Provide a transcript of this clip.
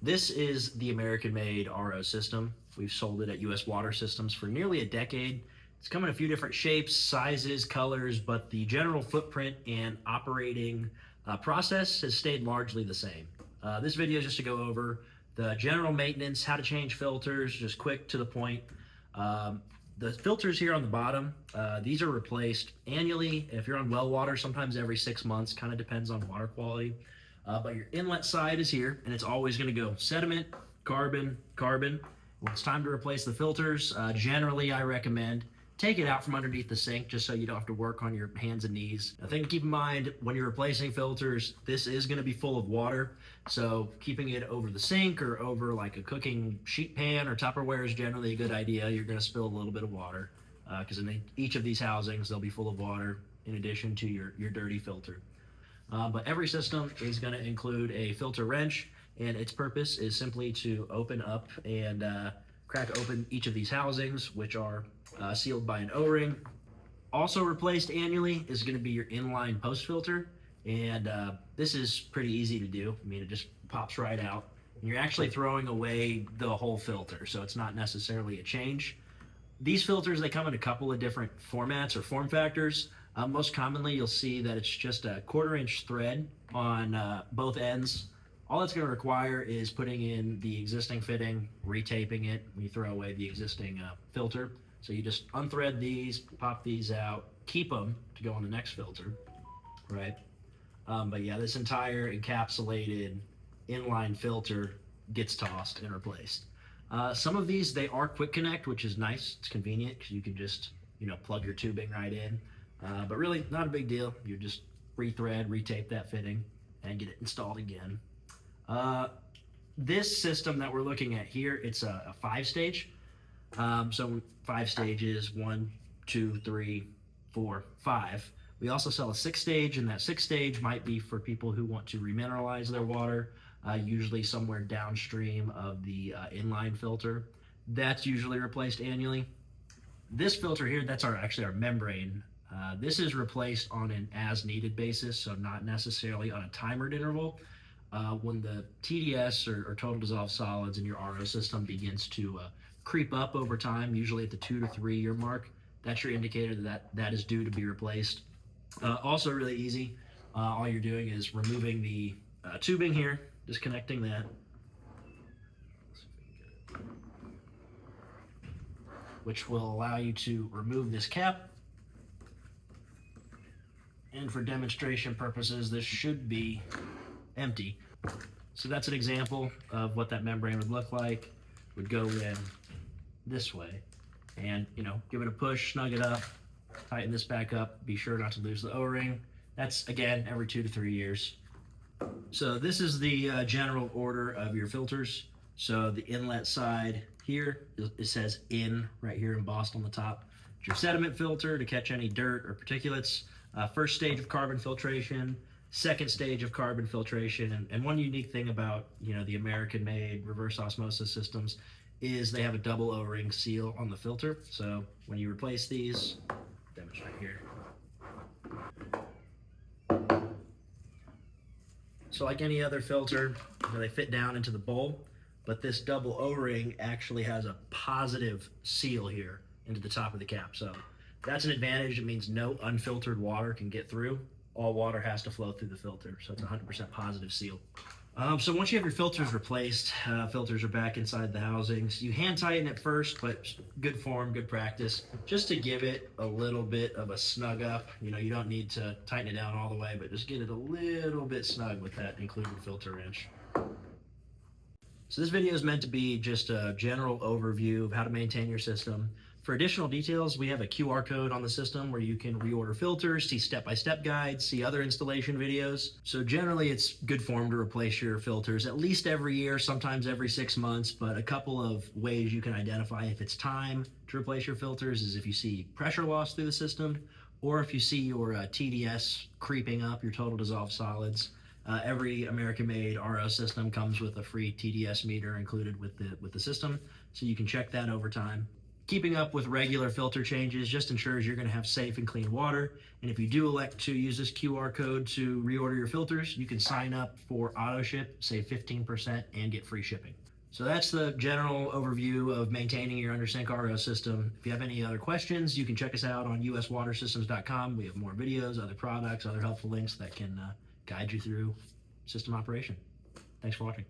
This is the American-made RO system. We've sold it at US Water Systems for nearly a decade. It's come in a few different shapes, sizes, colors, but the general footprint and operating process has stayed largely the same. This video is just to go over the general maintenance, how to change filters, just quick to the point. The filters here on the bottom, these are replaced annually. If you're on well water, sometimes every 6 months, kind of depends on water quality. But your inlet side is here, and it's always going to go sediment, carbon, carbon. When it's time to replace the filters, generally I recommend take it out from underneath the sink just so you don't have to work on your hands and knees. A thing to keep in mind when you're replacing filters, this is going to be full of water, so keeping it over the sink or over like a cooking sheet pan or Tupperware is generally a good idea. You're going to spill a little bit of water because in each of these housings they'll be full of water in addition to your dirty filter. But every system is going to include a filter wrench, and its purpose is simply to open up and crack open each of these housings, which are sealed by an O-ring. Also replaced annually is going to be your inline post filter, and this is pretty easy to do. I mean, it just pops right out, and you're actually throwing away the whole filter, so it's not necessarily a change. These filters, they come in a couple of different formats or form factors. Most commonly, you'll see that it's just a 1/4-inch thread on both ends. All it's going to require is putting in the existing fitting, retaping it when you throw away the existing filter. So you just unthread these, pop these out, keep them to go on the next filter, right? But yeah, this entire encapsulated inline filter gets tossed and replaced. Some of these, they are quick connect, which is nice. It's convenient because you can just, plug your tubing right in. But really not a big deal. You just rethread, retape that fitting, and get it installed again. This system that we're looking at here, it's a 5-stage. So 5 stages, 1, 2, 3, 4, 5. We also sell a 6-stage, and that 6-stage might be for people who want to remineralize their water, usually somewhere downstream of the inline filter. That's usually replaced annually. This filter here, that's actually our membrane. This is replaced on an as-needed basis, so not necessarily on a timered interval. When the TDS or total dissolved solids in your RO system begins to creep up over time, usually at the 2 to 3 year mark, that's your indicator that is due to be replaced. Also really easy. All you're doing is removing the tubing here, disconnecting that. Which will allow you to remove this cap. And for demonstration purposes, this should be empty. So that's an example of what that membrane would look like. Would go in this way and, give it a push, snug it up, tighten this back up, be sure not to lose the O-ring. That's, again, every 2 to 3 years. So this is the general order of your filters. So the inlet side here, it says in right here embossed on the top. It's your sediment filter to catch any dirt or particulates. First stage of carbon filtration, second stage of carbon filtration, and one unique thing about the American-made reverse osmosis systems is they have a double O-ring seal on the filter. So when you replace these, demonstrate here. So like any other filter, they fit down into the bowl, but this double O-ring actually has a positive seal here into the top of the cap. So that's an advantage. It means no unfiltered water can get through. All water has to flow through the filter, so it's a 100% positive seal. So once you have your filters replaced, filters are back inside the housings. You hand tighten it first, but good form, good practice, just to give it a little bit of a snug up. You don't need to tighten it down all the way, but just get it a little bit snug with that included filter wrench. So this video is meant to be just a general overview of how to maintain your system. For additional details, we have a QR code on the system where you can reorder filters, see step-by-step guides, see other installation videos. So generally, it's good form to replace your filters at least every year, sometimes every 6 months, but a couple of ways you can identify if it's time to replace your filters is if you see pressure loss through the system, or if you see your TDS creeping up, your total dissolved solids. Every American-made RO system comes with a free TDS meter included with the system, so you can check that over time. Keeping up with regular filter changes just ensures you're going to have safe and clean water. And if you do elect to use this QR code to reorder your filters, you can sign up for auto ship, save 15%, and get free shipping. So that's the general overview of maintaining your under-sink RO system. If you have any other questions, you can check us out on uswatersystems.com. We have more videos, other products, other helpful links that can guide you through system operation. Thanks for watching.